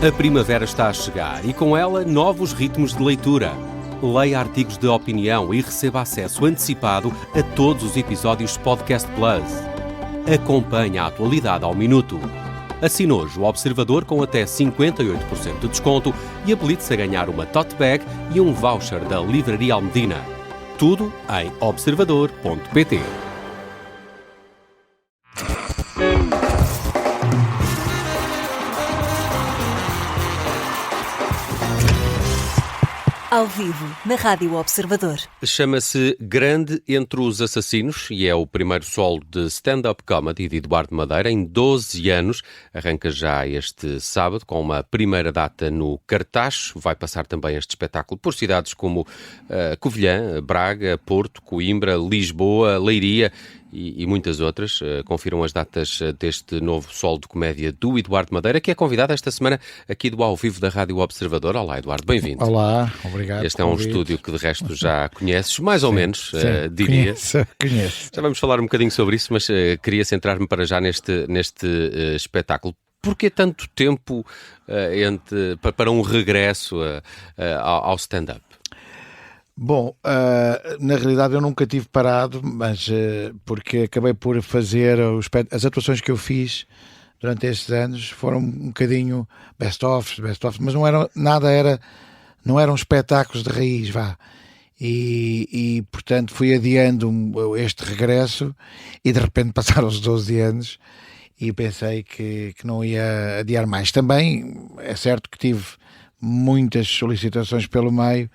A primavera está a chegar e com ela novos ritmos de leitura. Leia artigos de opinião e receba acesso antecipado a todos os episódios de Podcast Plus. Acompanhe a atualidade ao minuto. Assine hoje o Observador com até 58% de desconto e habilite-se a ganhar uma tote bag e um voucher da Livraria Almedina. Tudo em observador.pt. Ao vivo, na Rádio Observador. Chama-se Grande Entre os Assassinos e é o primeiro solo de stand-up comedy de Eduardo Madeira em 12 anos. Arranca já este sábado com uma primeira data no Cartaz. Vai passar também este espetáculo por cidades como Covilhã, Braga, Porto, Coimbra, Lisboa, Leiria e muitas outras. Confiram as datas deste novo solo de comédia do Eduardo Madeira, que é convidado esta semana aqui do Ao Vivo da Rádio Observador. Olá, Eduardo, bem-vindo. Olá, obrigado. Este é um estúdio que de resto já conheces, mais ou menos, diria. Conheço. Já vamos falar um bocadinho sobre isso, mas queria centrar-me para já neste espetáculo. Porquê tanto tempo para um regresso ao stand-up? Bom, na realidade eu nunca tive parado, mas porque acabei por fazer as atuações que eu fiz durante estes anos foram um bocadinho best-of, mas não eram espetáculos de raiz, vá. E portanto fui adiando este regresso e de repente passaram os 12 anos e pensei que não ia adiar mais. Também é certo que tive muitas solicitações pelo meio,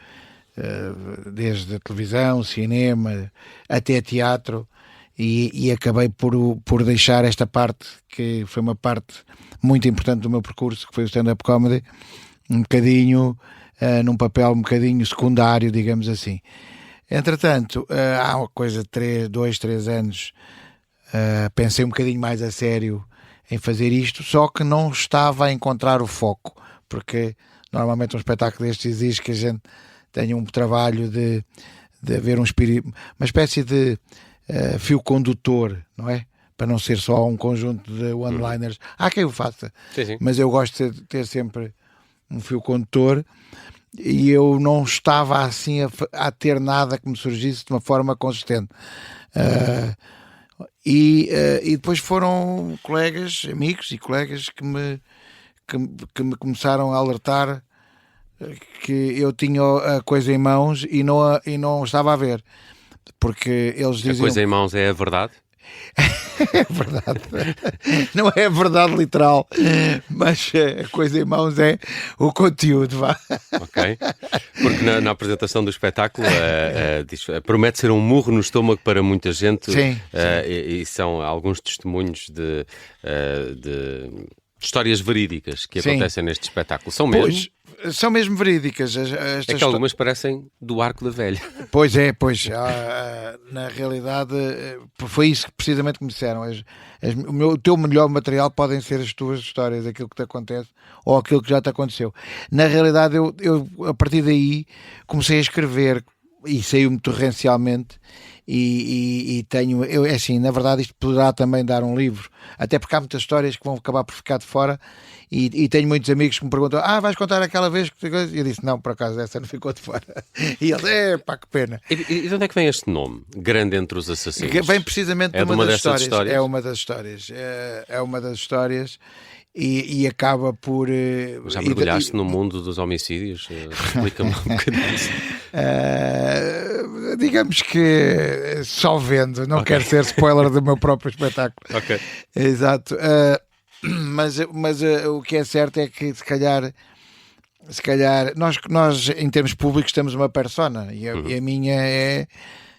desde a televisão, cinema, até teatro, e acabei por deixar esta parte, que foi uma parte muito importante do meu percurso, que foi o stand-up comedy, um bocadinho, num papel um bocadinho secundário, digamos assim. Entretanto, há uma coisa de 2-3 anos, pensei um bocadinho mais a sério em fazer isto, só que não estava a encontrar o foco, porque normalmente um espetáculo destes exige que a gente tenha um trabalho de haver um espírito, uma espécie de fio condutor, não é? Para não ser só um conjunto de one-liners. Há quem o faça, sim. Mas eu gosto de ter sempre um fio condutor e eu não estava assim a ter nada que me surgisse de uma forma consistente. E depois foram amigos e colegas que me começaram a alertar que eu tinha a coisa em mãos e não estava a ver, porque eles diziam... A coisa em mãos é a verdade? É verdade. Não é a verdade literal, mas a coisa em mãos é o conteúdo, vá. Ok. Porque na apresentação do espetáculo promete ser um murro no estômago para muita gente. Sim. E são alguns testemunhos de histórias verídicas que acontecem neste espetáculo. São mesmo? Pois, são mesmo verídicas. É que algumas parecem do Arco da Velha. Pois. Na realidade, foi isso que precisamente que me disseram. O teu melhor material podem ser as tuas histórias, aquilo que te acontece ou aquilo que já te aconteceu. Na realidade, eu a partir daí comecei a escrever e saiu-me torrencialmente. E tenho, é assim, na verdade isto poderá também dar um livro, até porque há muitas histórias que vão acabar por ficar de fora e tenho muitos amigos que me perguntam, vais contar aquela vez que... E eu disse, não, por acaso essa não ficou de fora. E eles, que pena. E de onde é que vem este nome, Grande Entre os Assassinos? Vem precisamente de uma das histórias. É uma das histórias. É uma das histórias. E acaba por... Já mergulhaste no mundo dos homicídios? Explica-me um bocadinho isso. Digamos que só vendo, não quero ser spoiler do meu próprio espetáculo. Ok. Exato. Mas o que é certo é que se calhar nós em termos públicos temos uma persona e a minha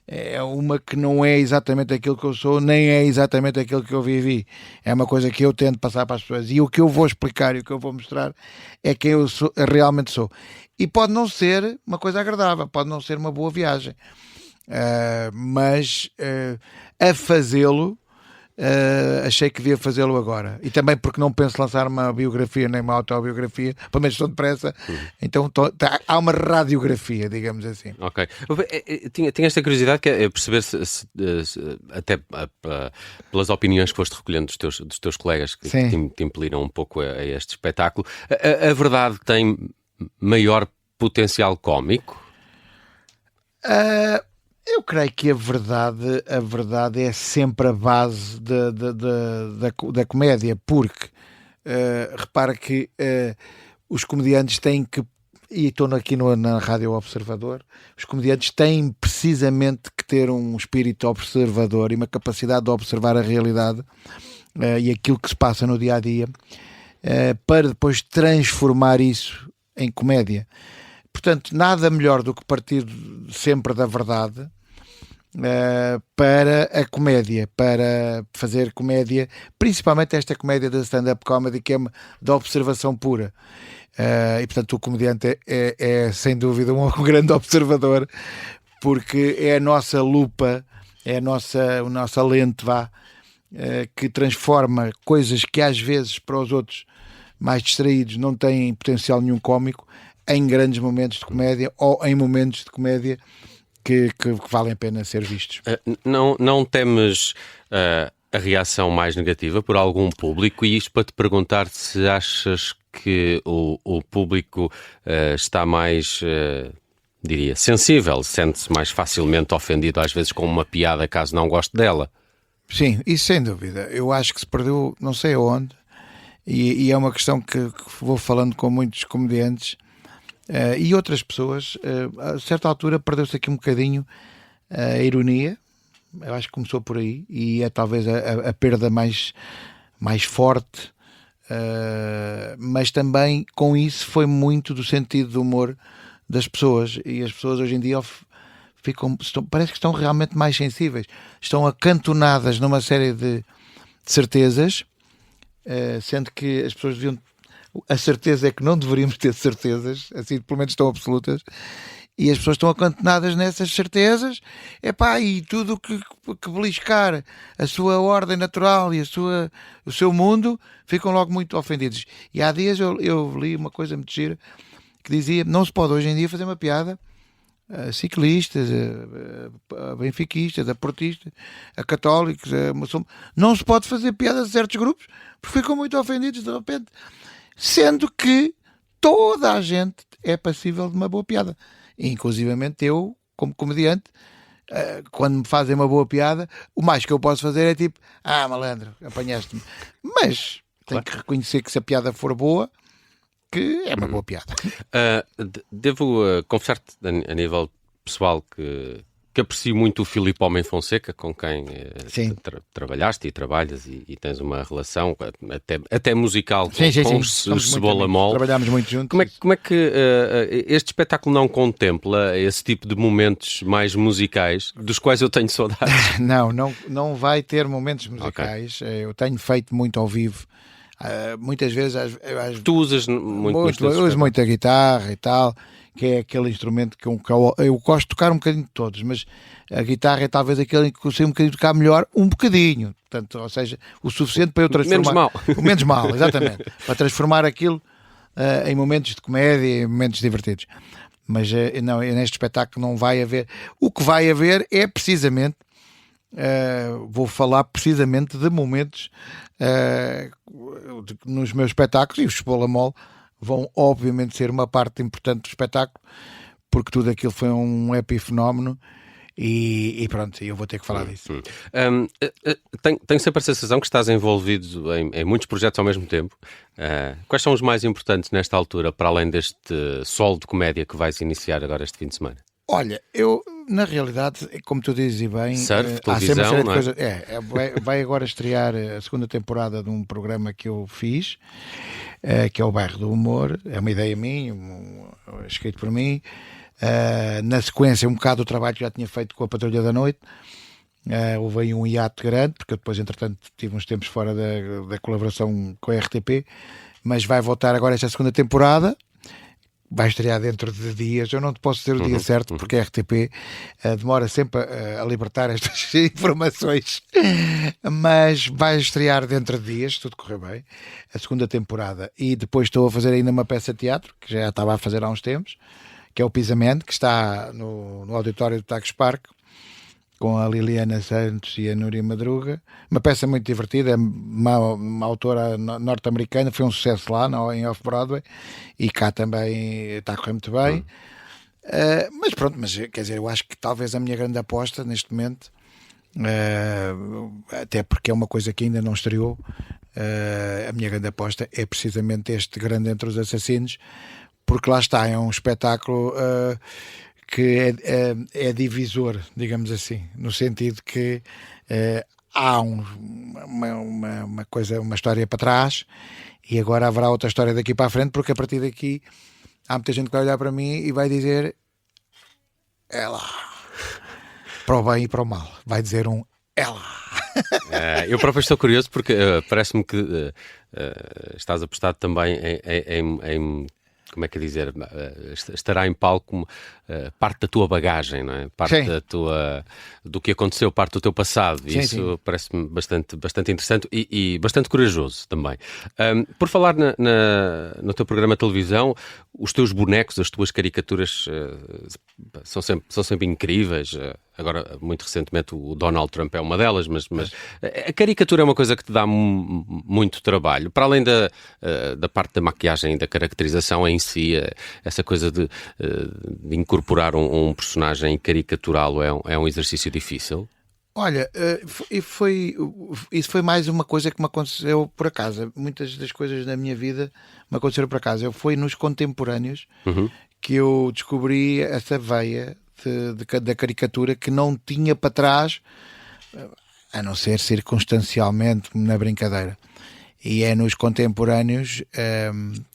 é uma que não é exatamente aquilo que eu sou, nem é exatamente aquilo que eu vivi. É uma coisa que eu tento passar para as pessoas. E o que eu vou explicar e o que eu vou mostrar é quem eu realmente sou. E pode não ser uma coisa agradável, pode não ser uma boa viagem. Mas a fazê-lo achei que devia fazê-lo agora. E também porque não penso lançar uma biografia nem uma autobiografia, pelo menos estou depressa. Então há uma radiografia, digamos assim. Ok. Tinha esta curiosidade, que é perceber até pelas opiniões que foste recolhendo dos teus colegas que te impeliram um pouco a este espetáculo. A verdade tem maior potencial cómico? Eu creio que a verdade é sempre a base da comédia, porque repara que os comediantes têm que, e estou aqui na Rádio Observador, os comediantes têm precisamente que ter um espírito observador e uma capacidade de observar a realidade e aquilo que se passa no dia-a-dia para depois transformar isso em comédia. Portanto, nada melhor do que partir sempre da verdade para a comédia, para fazer comédia, principalmente esta comédia da stand-up comedy, que é da observação pura. E portanto o comediante é sem dúvida um grande observador, porque é a nossa lupa, é a nossa lente, que transforma coisas que às vezes para os outros mais distraídos não têm potencial nenhum cómico em grandes momentos de comédia ou em momentos de comédia que valem a pena ser vistos. Não temes a reação mais negativa por algum público? E isto para te perguntar se achas que o público está mais, diria, sensível, sente-se mais facilmente ofendido às vezes com uma piada caso não goste dela? Sim, isso sem dúvida. Eu acho que se perdeu não sei aonde, e é uma questão que vou falando com muitos comediantes e outras pessoas. A certa altura perdeu-se aqui um bocadinho a ironia. Eu acho que começou por aí, e é talvez a perda mais forte, mas também com isso foi muito do sentido do humor das pessoas, e as pessoas hoje em dia parece que estão realmente mais sensíveis, estão acantonadas numa série de certezas, sendo que as pessoas deviam, a certeza é que não deveríamos ter certezas, assim pelo menos estão absolutas, e as pessoas estão acantonadas nessas certezas, e tudo que beliscar a sua ordem natural e o seu mundo, ficam logo muito ofendidos. E há dias eu li uma coisa muito gira que dizia: não se pode hoje em dia fazer uma piada a ciclistas, a benfiquistas, a portistas, a católicos, não se pode fazer piada a certos grupos porque ficam muito ofendidos de repente, sendo que toda a gente é passível de uma boa piada. Inclusivamente eu, como comediante, quando me fazem uma boa piada, o mais que eu posso fazer é tipo: malandro, apanhaste-me. Mas tenho que reconhecer que se a piada for boa, que é uma boa piada. Devo confessar-te a nível pessoal que aprecio muito o Filipe Homem Fonseca, com quem trabalhaste e trabalhas, e tens uma relação até musical com o Cebola Mol. Trabalhámos muito juntos. Como é que este espetáculo não contempla esse tipo de momentos mais musicais, dos quais eu tenho saudades? Não vai ter momentos musicais. Okay. Eu tenho feito muito ao vivo. Muitas vezes tu usas muito uso muito a guitarra e tal, que é aquele instrumento que eu gosto de tocar um bocadinho de todos, mas a guitarra é talvez aquele que eu sei um bocadinho tocar melhor, um bocadinho, portanto, ou seja, o suficiente para eu transformar menos mal, exatamente, para transformar aquilo em momentos de comédia, em momentos divertidos. Mas não, neste espetáculo não vai haver. O que vai haver é precisamente, vou falar precisamente de momentos nos meus espetáculos, e os Cebola Mol vão obviamente ser uma parte importante do espetáculo, porque tudo aquilo foi um epifenómeno, e pronto, eu vou ter que falar disso. Tenho sempre a sensação que estás envolvido em muitos projetos ao mesmo tempo. Quais são os mais importantes nesta altura, para além deste solo de comédia que vais iniciar agora este fim de semana? Olha, eu, na realidade, como tu dizes bem, Surf, há sempre uma série de coisas. Vai agora estrear a segunda temporada de um programa que eu fiz, que é o Bairro do Humor. É uma ideia minha, escrito por mim. Na sequência, um bocado do trabalho que já tinha feito com a Patrulha da Noite. Houve aí um hiato grande, porque eu depois, entretanto, tive uns tempos fora da colaboração com a RTP, mas vai voltar agora esta segunda temporada. vai estrear dentro de dias. Eu não te posso dizer o dia certo, porque a RTP demora sempre a libertar estas informações, mas vai estrear dentro de dias, se tudo correr bem, a segunda temporada. E depois estou a fazer ainda uma peça de teatro, que já estava a fazer há uns tempos, que é o Pisamento, que está no auditório do Tagus Park, com a Liliana Santos e a Núria Madruga. Uma peça muito divertida, uma autora norte-americana, foi um sucesso lá em Off-Broadway, e cá também está a correr muito bem. Mas pronto, quer dizer, eu acho que talvez a minha grande aposta neste momento, até porque é uma coisa que ainda não estreou, a minha grande aposta é precisamente este Grande Entre os Assassinos, porque lá está, é um espetáculo que é divisor, digamos assim, no sentido que há uma história para trás, e agora haverá outra história daqui para a frente, porque a partir daqui há muita gente que vai olhar para mim e vai dizer ela, para o bem e para o mal, vai dizer um ela. Eu próprio estou curioso porque parece-me que estás apostado também em como é que é dizer, estará em palco parte da tua bagagem, não é? Parte do que aconteceu, parte do teu passado. Sim, Isso parece-me bastante interessante e bastante corajoso também. Por falar no teu programa de televisão, os teus bonecos, as tuas caricaturas são sempre incríveis. Agora, muito recentemente, o Donald Trump é uma delas, mas a caricatura é uma coisa que te dá muito trabalho. Para além da parte da maquiagem e da caracterização em si, essa coisa de incorporar um personagem e caricaturá-lo é um exercício difícil? Olha, isso foi mais uma coisa que me aconteceu por acaso. Muitas das coisas da minha vida me aconteceram por acaso. Foi nos contemporâneos que eu descobri essa veia da caricatura que não tinha para trás, a não ser circunstancialmente na brincadeira. E é nos contemporâneos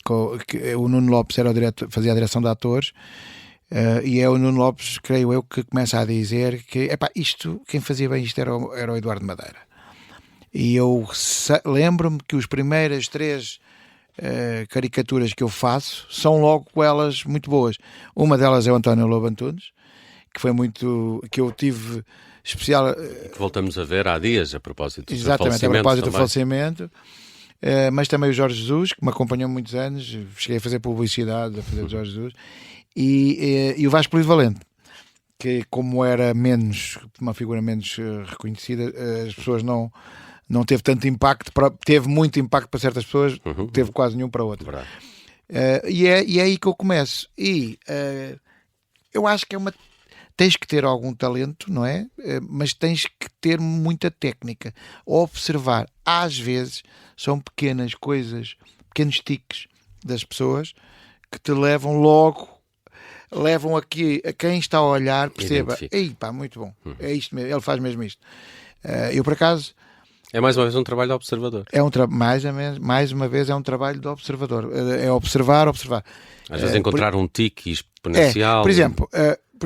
que o Nuno Lopes era fazia a direção de atores, e é o Nuno Lopes, creio eu, que começa a dizer que quem fazia bem isto era o Eduardo Madeira. E eu lembro-me que as primeiras 3 caricaturas que eu faço são logo elas muito boas. Uma delas é o António Lobo Antunes, que eu tive especial. Que voltamos a ver há dias, a propósito do Exatamente, a propósito do também. falecimento. Mas também o Jorge Jesus, que me acompanhou muitos anos, cheguei a fazer publicidade a fazer o Jorge Jesus, e o Vasco Polivalente, que como era uma figura menos reconhecida, as pessoas não teve tanto impacto, teve muito impacto para certas pessoas, teve quase nenhum para outras. E é aí que eu começo. E eu acho que tens que ter algum talento, não é? Mas tens que ter muita técnica. Observar, às vezes, são pequenas coisas, pequenos tiques das pessoas que te levam aqui a quem está a olhar, perceba, ei pá, muito bom, é isto mesmo, ele faz mesmo isto. Eu, por acaso... É mais uma vez um trabalho de observador. Mais uma vez é um trabalho de observador. É observar. Às vezes encontrar um tique exponencial. Por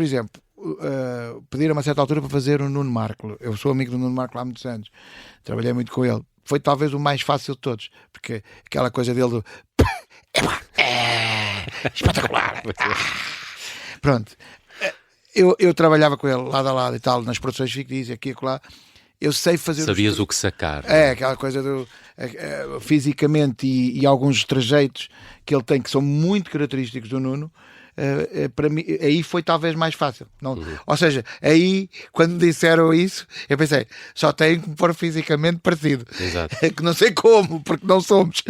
exemplo, pedir a uma certa altura para fazer o Nuno Marco. Eu sou amigo do Nuno Marco há muitos anos. Trabalhei muito com ele. Foi talvez o mais fácil de todos. Porque aquela coisa dele do... espetacular. Pronto. Eu trabalhava com ele lado a lado e tal, nas produções fictícias, aqui e acolá. Eu sei fazer... Sabias o que sacar. Aquela coisa do... fisicamente e alguns trejeitos que ele tem que são muito característicos do Nuno. Para mim, aí foi talvez mais fácil. Ou seja, aí quando me disseram isso, eu pensei, só tenho que me pôr fisicamente parecido. Exato. Que não sei como, porque não somos.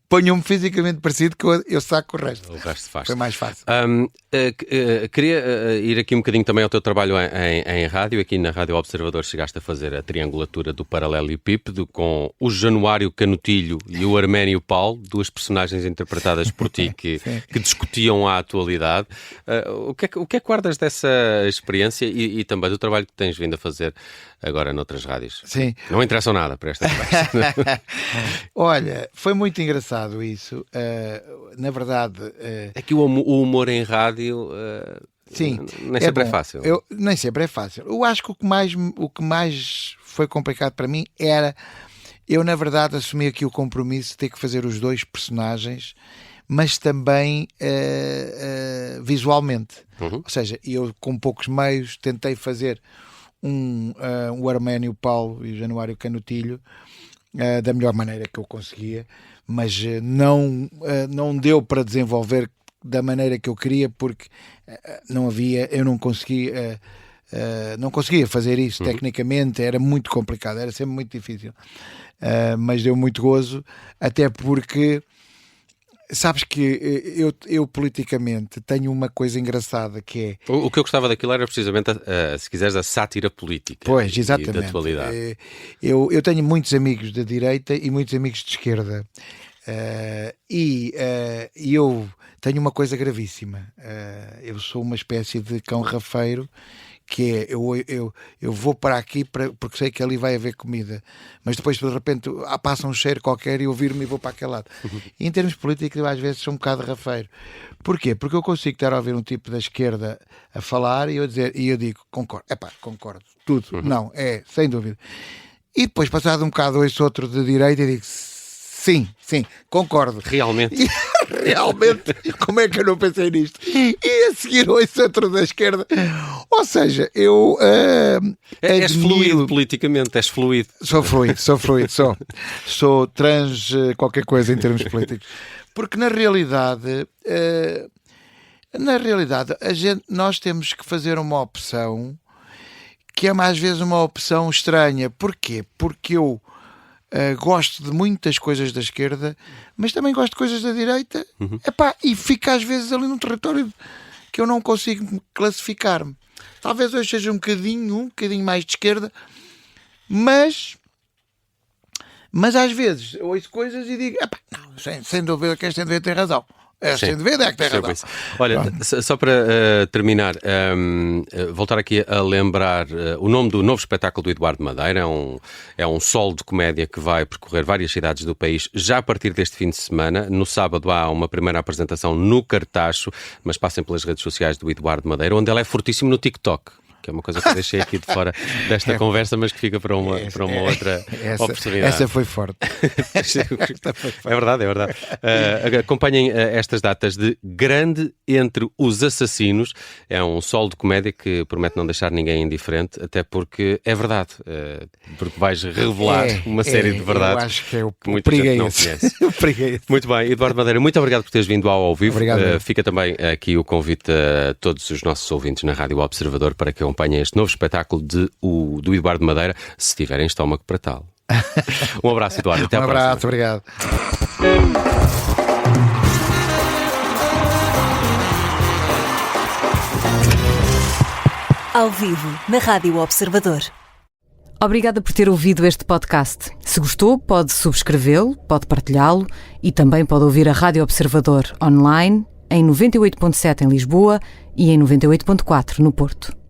Ponham-me fisicamente parecido que eu saco o resto. O resto faz. Foi mais fácil. Queria ir aqui um bocadinho também ao teu trabalho em rádio. Aqui na Rádio Observador chegaste a fazer a triangulatura do paralelepípedo com o Januário Canutilho e o Arménio Paulo, 2 personagens interpretadas por ti que discutiam a atualidade. O que é que guardas dessa experiência e também do trabalho que tens vindo a fazer agora noutras rádios? Sim. Não interessam nada para esta conversa. Olha, foi muito engraçado isso. Na verdade... É que o humor em rádio sim, nem sempre é fácil. Nem sempre é fácil. Eu acho que o que mais foi complicado para mim era... Eu, na verdade, assumi aqui o compromisso de ter que fazer os 2 personagens, mas também visualmente. Ou seja, eu com poucos meios tentei fazer o Arménio Paulo e o Januário Canutilho da melhor maneira que eu conseguia, mas não deu para desenvolver da maneira que eu queria, porque eu não conseguia fazer isso tecnicamente, era muito complicado, era sempre muito difícil, mas deu muito gozo, até porque sabes que eu politicamente tenho uma coisa engraçada que é... O que eu gostava daquilo era precisamente, se quiseres, a sátira política. Pois, exatamente. E da atualidade. Eu tenho muitos amigos da direita e muitos amigos de esquerda. E eu tenho uma coisa gravíssima. Eu sou uma espécie de cão rafeiro, que é, eu vou para aqui porque sei que ali vai haver comida, mas depois de repente passa um cheiro qualquer e eu viro-me e vou para aquele lado. E em termos políticos eu às vezes sou um bocado rafeiro. Porquê? Porque eu consigo estar a ouvir um tipo da esquerda a falar e eu digo, concordo, concordo, tudo, não, sem dúvida. E depois passado um bocado ouço outro de direita e digo, sim, concordo. Realmente. Realmente, como é que eu não pensei nisto? E a seguir ouço outro da esquerda. Ou seja, eu és fluido politicamente, és fluido. Sou fluido. Sou trans qualquer coisa em termos políticos. Porque na realidade nós temos que fazer uma opção que é mais vezes uma opção estranha. Porquê? Porque eu gosto de muitas coisas da esquerda, mas também gosto de coisas da direita, e fico às vezes ali num território que eu não consigo classificar-me. Talvez hoje seja um bocadinho mais de esquerda, mas às vezes eu ouço coisas e digo, não, sem dúvida que este tem razão. Sem dúvida é que tem razão. Olha, só para terminar, voltar aqui a lembrar o nome do novo espetáculo do Eduardo Madeira. É um solo de comédia que vai percorrer várias cidades do país já a partir deste fim de semana. No sábado há uma primeira apresentação no Cartacho, mas passem pelas redes sociais do Eduardo Madeira, onde ele é fortíssimo no TikTok, que é uma coisa que eu deixei aqui de fora desta conversa, mas que fica para uma outra oportunidade. Essa foi forte. É verdade. Acompanhem estas datas de Grande Entre os Assassinos. É um solo de comédia que promete não deixar ninguém indiferente, até porque é verdade, porque vais revelar uma série de verdades. Eu acho que é o muita gente não conhece. Muito bem, Eduardo Madeira, muito obrigado por teres vindo ao vivo. Fica também aqui o convite a todos os nossos ouvintes na Rádio Observador para que acompanhem este novo espetáculo do Eduardo Madeira, se tiverem estômago para tal. Um abraço, Eduardo. Até à próxima. Um abraço, obrigado. Ao vivo, na Rádio Observador. Obrigada por ter ouvido este podcast. Se gostou, pode subscrevê-lo, pode partilhá-lo e também pode ouvir a Rádio Observador online em 98.7 em Lisboa e em 98.4 no Porto.